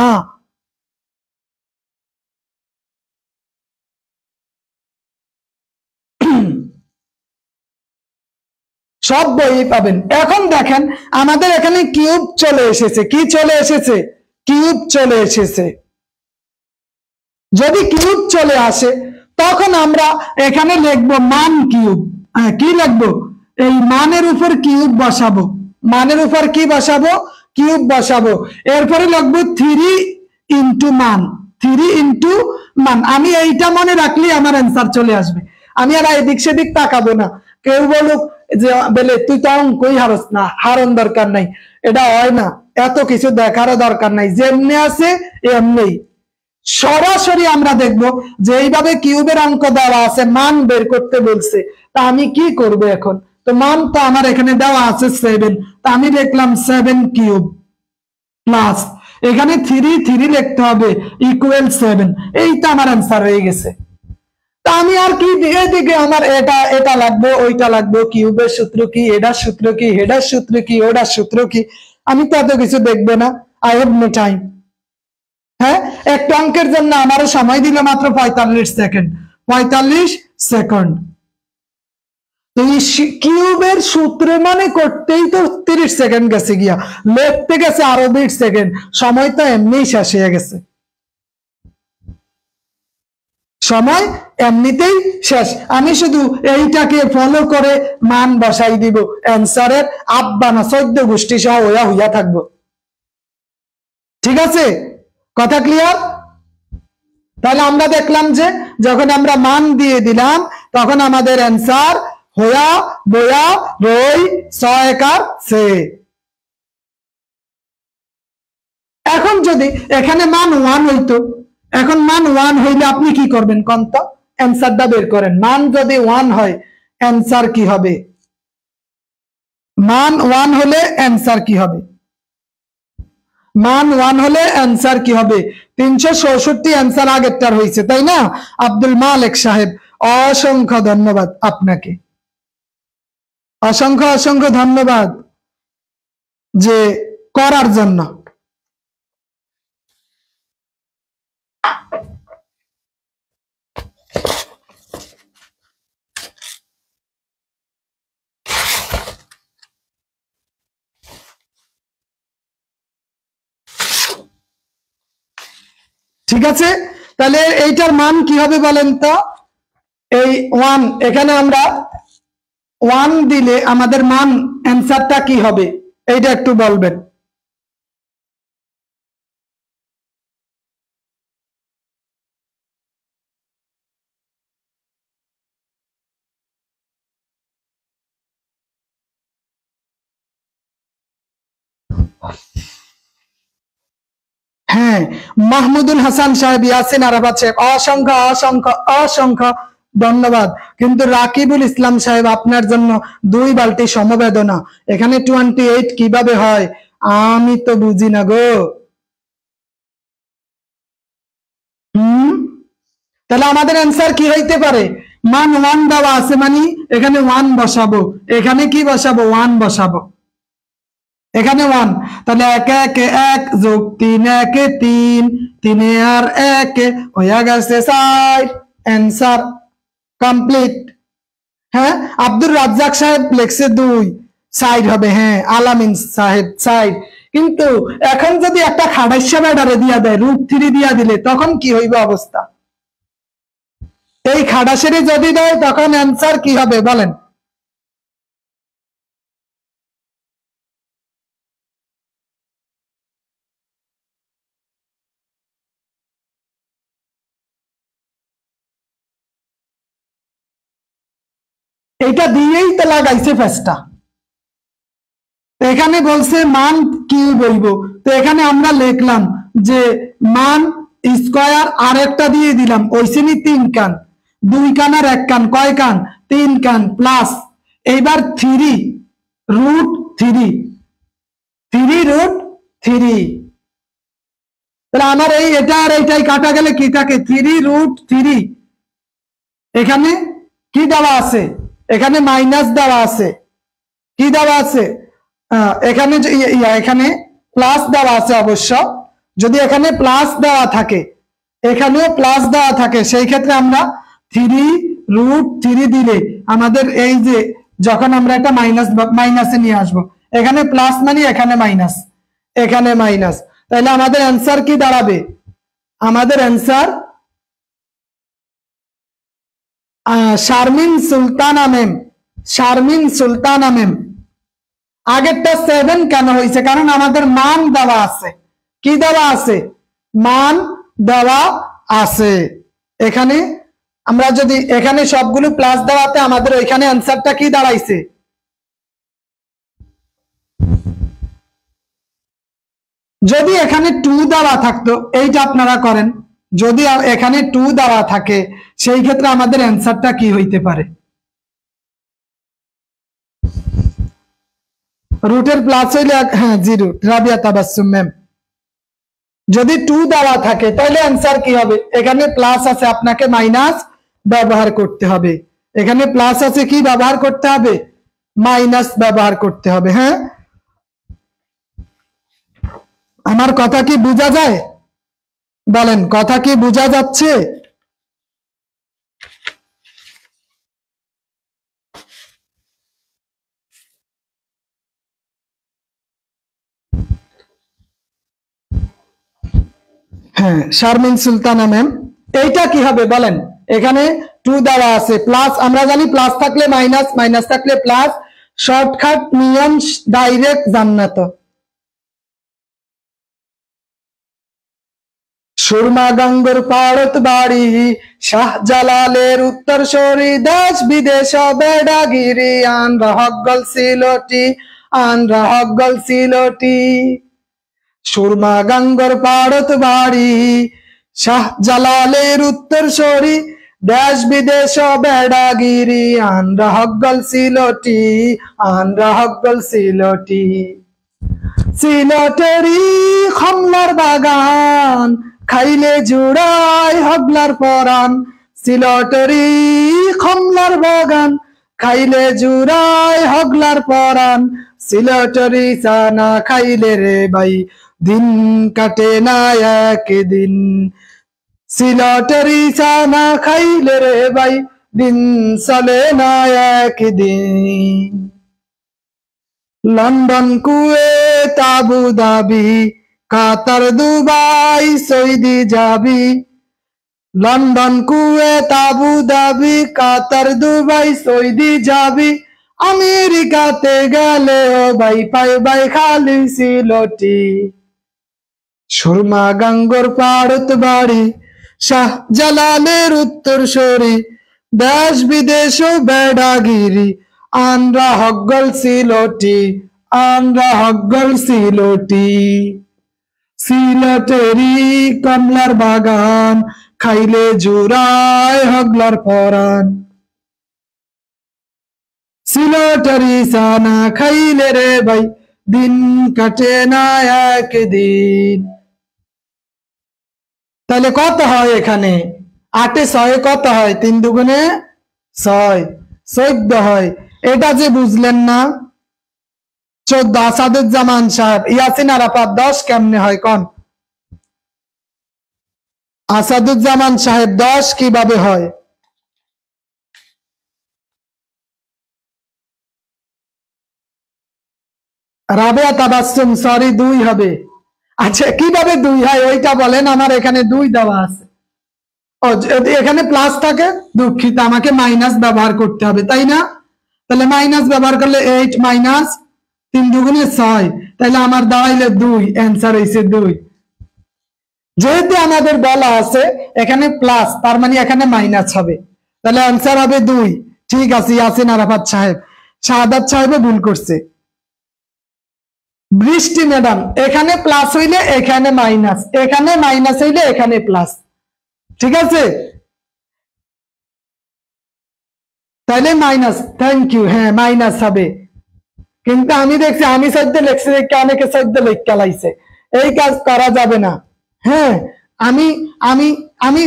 A: সব বই পাবেন। এখন দেখেন আমাদের এখানে কিউব চলে এসেছে। কি চলে এসেছে? কিউব চলে এসেছে। যদি কিউব চলে আসে তখন আমরা এখানে লিখবো মান কিউব। কি লিখবো? এই মানের উপর কিউব বসাবো, মানের উপর কি বসাবো? কিউব বসাবো। এরপরে লিখবো 3 ইন্টু মান, 3 ইন্টু মান। আমি এইটা মনে রাখলে আমার অ্যান্সার চলে আসবে, আমি আর এদিক সেদিক তাকাবো না। কেউ বলুক যে বলে তুই তো অঙ্কই হারস না, হারন দরকার নাই, এটা হয় না, এত কিছু দেখারও দরকার নাই, যেমনি আছে এমনি। সরাসরি আমরা দেখবো যে এইভাবে কিউবের অঙ্ক দেওয়া আছে, মান বের করতে বলছে, তা আমি কি করব এখন? তো মান তো আমার এখানে দেওয়া আছে 7, তা আমি লিখলাম 7 কিউব প্লাস এখানে 3 লিখতে হবে ইকুয়াল 7। এইটা আমার অ্যান্সার হয়ে গেছে। তা আমি আর কি এদিকে আমার এটা লাগবে, ওইটা লাগবে, কিউবের সূত্র কি, এটার সূত্র কি, হেডার সূত্র কি, ওটার সূত্র কি, আমি তো এত কিছু দেখবো না। I have no time. হ্যাঁ, একটা অঙ্কের জন্য আমারও সময় দিল মাত্র 45 সেকেন্ড, 45 সেকেন্ড। তো কিউবের সূত্র মানে করতেই তো 30 সেকেন্ড গেছে গিয়া, লিখতে গেছে আরো 20 সেকেন্ড, সময় তো এমনি শেষ হয়ে গেছে, সময় এমনিতেই শেষ। আমি শুধু এইটাকে ফলো করে মান বসাই দিব, অ্যান্সারের আব্বা না 14 গোষ্ঠী সহ হইয়া থাকবো। ঠিক আছে, কথা ক্লিয়ার? তাহলে আমরা দেখলাম যে যখন আমরা মান দিয়ে দিলাম তখন আমাদের অ্যান্সার হয়া বয়া রই 6 সে। এখন যদি এখানে মান 1 হইতো, এখন মান 1 হইলে আপনি কি করবেন কোন তো? অ্যান্সারটা বের করেন। মান যদি 1 হয় অ্যান্সার কি হবে? মান 1 হলে অ্যান্সার কি হবে? মান 1 হলে অ্যান্সার কি হবে? 364 অ্যান্সার আগেরটার হয়েছে, তাই না? আব্দুল মালিক সাহেব, অসংখ্য ধন্যবাদ আপনাকে, অসংখ্য অসংখ্য ধন্যবাদ যে করার জন্য। ঠিক আছে, তাহলে এইটার মান কি হবে বলেন তো? এই 1, এখানে আমরা 1 দিলে আমাদের মান অ্যান্সারটা কি হবে এইটা একটু বলবেন। হ্যাঁ, মাহমুদুল হাসান সাহেব, ইয়াসিন আরাফাত সাহেব, অসংখ্য অসংখ্য অসংখ্য ধন্যবাদ। কিন্তু রাকিবুল ইসলাম সাহেব, আপনার জন্য 2 বালতি সমবেদনা। এখানে 28 কিভাবে হয় আমি তো বুঝি না গো। তাহলে আমাদের অ্যান্সার কি হইতে পারে? মান 1 দেওয়া আছে মানে এখানে 1 বসাবো, এখানে কি বসাবো? 1 বসাবো, এখানে 1। তাহলে 1 1 1 যোগ 3 1 3, 3 আর 1 হয়ে গেছে 4, অ্যান্সার কমপ্লিট। হ্যাঁ, আব্দুর রাজ্জাক সাহেব লেখছে 2, 4 হবে। হ্যাঁ, আলামিন সাহেব 4। কিন্তু এখন যদি একটা খাড়াইশা ব্যাটারে দিয়া দেয়, √3 দিয়া দিলে তখন কি হইবে অবস্থা? এই খাড়াসেরে যদি দেয় তখন অ্যান্সার কি হবে বলেন? এটা দিয়েই তো লাগাইছে ফেসটা। এখানে বলছে মান কি বলবো, তো এখানে আমরা লিখলাম যে মান স্কয়ার আর একটা দিয়ে দিলাম, ওইসেনি 3 কান, 2 কান আর 1 কান, কয় কান? 3 কান, প্লাস এইবার 3 √3, 3 √3। তাহলে আমার এই এটা আর এইটাই কাটা গেলে কি থাকে? 3 √3। এখানে কি দেওয়া আছে? এখানে মাইনাস দেওয়া আছে, কি দেওয়া আছে? এখানে এখানে প্লাস দেওয়া আছে। অবশ্য যদি এখানে প্লাস দেওয়া থাকে, এখানেও প্লাস দেওয়া থাকে, সেই ক্ষেত্রে আমরা 3 √3 দিলে আমাদের এই যে যখন আমরা একটা মাইনাসে নিয়ে আসবো, এখানে প্লাস মানে এখানে মাইনাস, এখানে মাইনাস, তাহলে আমাদের অ্যান্সার কি দাঁড়াবে? আমাদের answer Sharmin Sultana ma'am, Sharmin Sultana ma'am, আগেরটা 7 কেন হয়েছে? কারণ আমাদের মান দেওয়া আছে। কি দেওয়া আছে? মান দেওয়া আছে। এখানে আমরা যদি এখানে সবগুলো প্লাস দেওয়াতে আমাদের ওইখানে অ্যান্সারটা কি দাঁড়াইছে? যদি এখানে 2 দেওয়া থাকতো, এইটা আপনারা করেন, যদি এখানে 2 দেওয়া থাকে সেই ক্ষেত্রে আমাদের অ্যান্সারটা কি হইতে পারে? রুটের প্লাস হইলে হ্যাঁ 0, রাবিয়া তাবাসসুম ম্যাম। যদি 2 দেওয়া থাকে তাহলে অ্যান্সার কি হবে? এখানে প্লাস আছে, আপনাকে মাইনাস ব্যবহার করতে হবে। এখানে প্লাস আছে, কি ব্যবহার করতে হবে? মাইনাস ব্যবহার করতে হবে। হ্যাঁ, আমার কথা কি বোঝা যায়? বলেন, কথা কি বোঝা যাচ্ছে? হ্যাঁ, শারমিন সুলতানা ম্যাম, এইটা কি হবে বলেন? এখানে 2 দেওয়া আছে, প্লাস আমরা জানি প্লাস থাকলে মাইনাস, মাইনাস থাকলে প্লাস, শর্টকাট নিয়ম, ডাইরেক্ট জান্নাত। সুরমা গঙ্গর পাড়ত বাড়ি, শাহজালালের উত্তর সরি, দেশ বিদেশ বেড়াগিরি, আনরা হকগল সিলটি, আনরা হকগল সিলটি। সুরমা গঙ্গর পাড়ত বাড়ি, শাহজালালের উত্তর সরি, দেশ বিদেশ বেড়াগিরি, আনরা হকগল সিলটি, আনরা হকগল সিলটি। সিলটেরি কমলার বাগান, খাইলে জুড়াই হগলার পরান। সিলটেরি কমলার বাগান, খাইলে জুড়াই হগলার পরান। সিলটেরি চানা খাইলে রে ভাই, দিন কাটে না একদিন। সিলটেরি চানা খাইলে রে ভাই, দিন চলে না একদিন। লন্ডন, কুয়েত, আবু ধাবি, কাতার, দুবাই, সৌদি যাবি। লন্ডন, কুয়েত, আবু ধাবি, কাতার, দুবাই, সৌদি যাবি। আমেরিকাতে গেলে ও ভাই পাইবাই খালি সিলটি। সুরমা গঙ্গর পাড়ত বাড়ি, শাহজালালের উত্তর সরি, দেশ বিদেশ বেড়াগিরি, আনরা হকগল সিলটি, আনরা হকগল সিলটি। সিলটেরি কমলার বাগান, খাইলে জুড়ায় হগলার পরান। সিলটেরি সানা খাইলে রে ভাই, দিন কাটে না একদিন। তাহলে কত হয় এখানে? 8 এ 6 কত হয়? 3 দুগুণে 6, 14 হয়। এটা যে বুঝলেন না, 14। আসাদুজ্জামান সাহেব, ইয়াসিন আরাফাত 10 কেমনে হয় কোন? আসাদুজ্জামান সাহেব 10 কিভাবে হয়? রাবেয়া তাবাসসুম, সরি 2 হবে। আচ্ছা, কিভাবে 2 হয় ওইটা বলেন, আমার এখানে 2 দেওয়া আছে। ও, যদি এখানে প্লাস থাকে, দুঃখিত, আমাকে মাইনাস ব্যবহার করতে হবে, তাই না? তাহলে মাইনাস ব্যবহার করলে 8 মাইনাস 3 দুগুণে 6, তাহলে আমার দাঁড়াইলে 2, অ্যান্সার হইছে 2। যেহেতু আমাদের বলা আছে এখানে প্লাস, তার মানে এখানে মাইনাস হবে, তাহলে অ্যান্সার হবে 2। ঠিক আছে, ইয়াসিন আরাফাত সাহেব, শাহাদাত সাহেবও ভুল করছে। বৃষ্টি ম্যাডাম, এখানে প্লাস হইলে এখানে মাইনাস, এখানে মাইনাস হইলে এখানে প্লাস, ঠিক আছে? তাহলে মাইনাস, থ্যাংক ইউ। হ্যাঁ, মাইনাস হবে, কিন্তু আমি দেখছি আমি সদ্য লেখছি, অনেকে সদ্য লেখা লাইছে, এই কাজ করা যাবে না। হ্যাঁ, আমি আমি আমি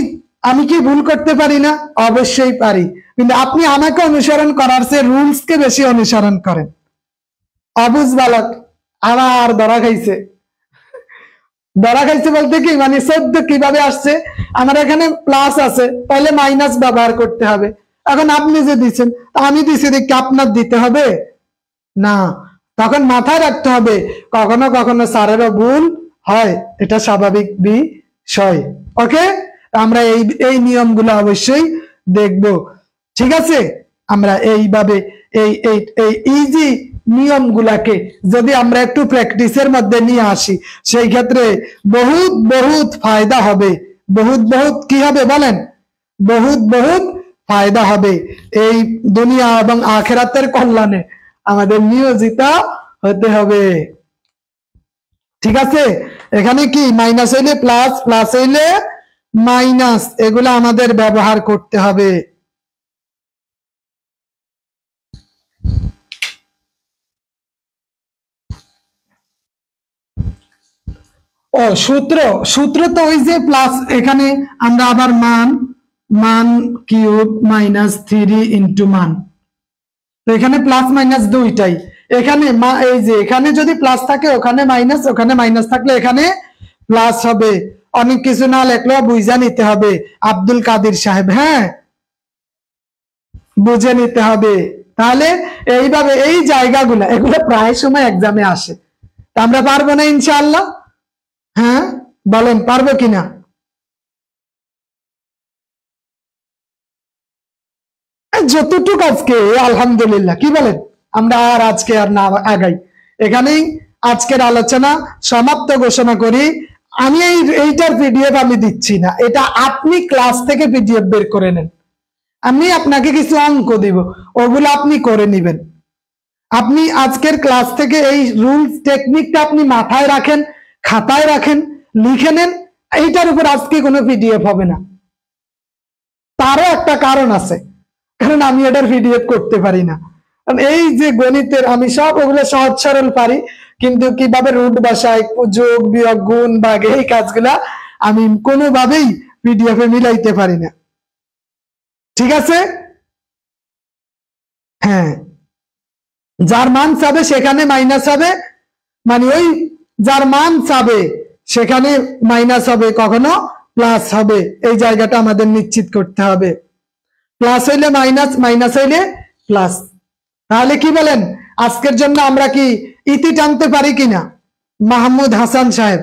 A: আমি কি ভুল করতে পারি না? অবশ্যই পারি, কিন্তু আপনি আমাকে অনুসরণ করার চেয়ে রুলস কে বেশি অনুসরণ করেন। অবুঝ বালক আবার ধরা খাইছে। ধরা খাইছে বলতে কি মানে 14 কিভাবে আসছে? আমার এখানে প্লাস আছে, তাহলে মাইনাস ব্যবহার করতে হবে। এখন আপনি যে দিচ্ছেন, আমি দিচ্ছি দেখি আপনার দিতে হবে না। তখন মাথায় রাখতে হবে, কখনো কখনো স্যারেরও ভুল হয়, এটা স্বাভাবিক বিষয়। ওকে, আমরা এই নিয়মগুলো অবশ্যই দেখব। ঠিক আছে, আমরা এইভাবে এই এই এই ইজি নিয়মগুলাকে যদি আমরা একটু প্র্যাকটিসের মধ্যে নিয়ে আসি, সেই ক্ষেত্রে বহুত বহুত ফায়দা হবে। বহুত বহুত কি হবে বলেন? বহুত বহুত ফায়দা হবে। এই দুনিয়া এবং আখিরাতের কল্যাণে আমাদের নিয়োজিত হতে হবে। ঠিক আছে, এখানে কি মাইনাস হইলে প্লাস, প্লাস হইলে মাইনাস, এগুলো আমাদের ব্যবহার করতে হবে। ও সূত্র, সূত্র তো ওই যে প্লাস, এখানে আমরা আবার মান, মান কিউব মাইনাস 3 ইন্টু মান, তো এখানে প্লাস মাইনাস দুইটাই। এখানে এই যে এখানে যদি প্লাস থাকে ওখানে মাইনাস, ওখানে মাইনাস থাকলে এখানে প্লাস হবে। অনেক কিছু না লেখলেও বুঝে নিতে হবে আব্দুল কাদের সাহেব, হ্যাঁ বুঝে নিতে হবে। তাহলে এইভাবে এই জায়গাগুলো এগুলো প্রায় সময় এক্সামে আসে, আমরা পারবো না ইনশাআল্লাহ? হ্যাঁ বলেন পারবো কিনা? যতটুকু আজকে আলহামদুলিল্লাহ, কি বলেন? আমরা আর আজকে আর না আগাই, এখানেই আজকের আলোচনা সমাপ্ত ঘোষণা করি। আমি এইটার পিডিএফ আমি দিচ্ছি না, এটা আপনি ক্লাস থেকে পিডিএফ বের করে নেন। আমি আপনাকে কিছু অঙ্ক দিব, ওগুলো আপনি করে নেবেন। আপনি আজকের ক্লাস থেকে এই রুলস টেকনিকটা আপনি মাথায় রাখেন, খাতায় রাখেন, লিখে নেন। এইটার উপর আজকে কোনো পিডিএফ হবে না। তারও একটা কারণ আছে, কারণ আমি এটার পিডিএফ করতে পারি না। এই যে গণিতের আমি সব ওগুলো সহজ সরল পারি, কিন্তু কিভাবে রুট বসায়, যোগ বিয়োগ গুণ ভাগ, এই কাজগুলা আমি কোনোভাবেই পিডিএফ এ মিলাইতে পারি না। ঠিক আছে, হ্যাঁ যার মান চাবে সেখানে মাইনাস হবে, মানে ওই যার মান চাবে সেখানে মাইনাস হবে, কখনো প্লাস হবে। এই জায়গাটা আমাদের নিশ্চিত করতে হবে। প্লাস হইলে মাইনাস, মাইনাস হইলে প্লাস। তাহলে কি বলেন, আজকের জন্য আমরা কি ইতি টানতে পারি কিনা? মাহমুদ হাসান সাহেব,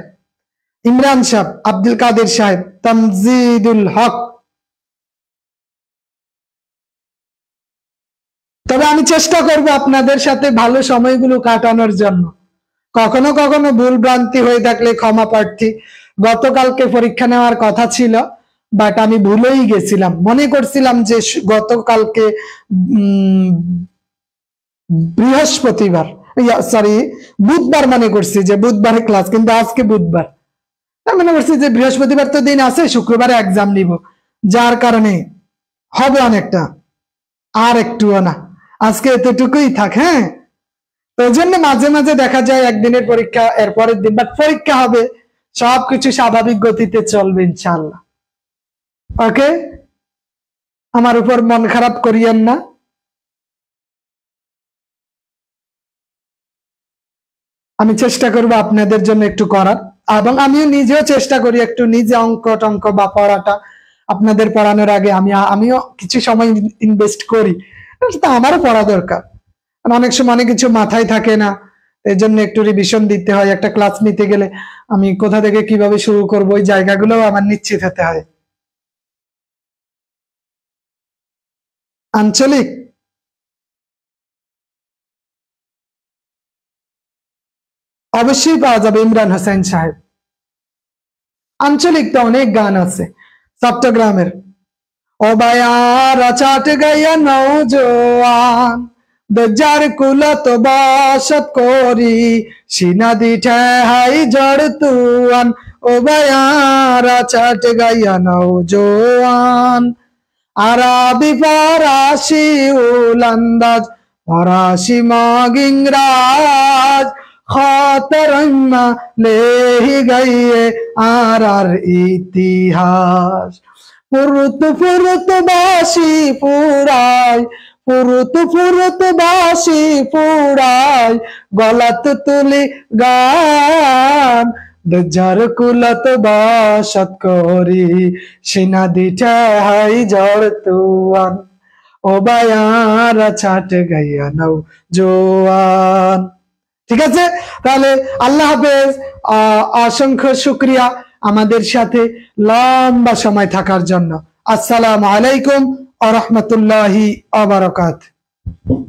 A: ইমরান সাহেব, আব্দুল কাদের সাহেব, তামজিদুল হক। তবে আমি চেষ্টা করব আপনাদের সাথে ভালো সময়গুলো কাটানোর জন্য। কখনো কখনো ভুল ভ্রান্তি হয়ে থাকলে ক্ষমা প্রার্থী। গতকালকে পরীক্ষা নেওয়ার কথা ছিল, বাট আমি ভুলেই গেছিলাম। মনে করছিলাম যে গতকালকে বৃহস্পতিবার, সরি বুধবার মনে করছি যে বুধবারে ক্লাস, কিন্তু আজকে বুধবার। মনে করছি যে বৃহস্পতিবার তো দিন আছে, শুক্রবারে এক্সাম নিব, যার কারণে হবে অনেকটা, আর একটুও না, আজকে এতটুকুই থাক। হ্যাঁ, ওই জন্য মাঝে মাঝে দেখা যায় একদিনের পরীক্ষা এর পরের দিন, বাট পরীক্ষা হবে, সবকিছু স্বাভাবিক গতিতে চলবে ইনশাআল্লাহ। ওকে, আমার উপর মন খারাপ করিয়েন না। আমি চেষ্টা করব আপনাদের জন্য একটু করার, এবং আমিও নিজেও চেষ্টা করি একটু নিজে অঙ্ক টঙ্ক বা পড়াটা আপনাদের পড়ানোর আগে আমিও কিছু সময় ইনভেস্ট করি। আমারও পড়া দরকার, অনেক সময় অনেক কিছু মাথায় থাকে না, এই জন্য একটু রিভিশন দিতে হয়। একটা ক্লাস নিতে গেলে আমি কোথা থেকে কিভাবে শুরু করব, ওই জায়গাগুলো আমার নিশ্চিত হতে হয়। আঞ্চলিক অবশ্যই পাওয়া যাবে ইমরান হোসেন সাহেব। আঞ্চলিক তো অনেক গান আছে চট্টগ্রামের। ও বায়ারা চাট গাইয়া নৌজোয়ান, দজ্জার কুলত বসত করি, সিনাদি ঠেহাই জড় তুয়ান। ও বায়ারা চাট গাইয়া নৌজোয়ান, আরবি ফরাসি উলান্দাজ, ফরাসি মগিংরাজ, খতরম্মা লেহি গাইয়ে আর ইতিহাস। ফুরুত ফুরুত বাসি পুরাই, ফুরুত ফুরুত বাসি পুরাই, গলাত তুলি গান, দজ্জার কুলত বসত করি, সিনাদি ঠেহাই জড় তুয়ান। ও বায়ারা ছাট গাইয়া নৌ জোয়ান। ঠিক আছে, তাহলে আল্লাহ হাফেজ। অসংখ্য শুক্রিয়া আমাদের সাথে লম্বা সময় থাকার জন্য। আসসালামু আলাইকুম ওয়া রাহমাতুল্লাহি ওয়া বারাকাতুহু।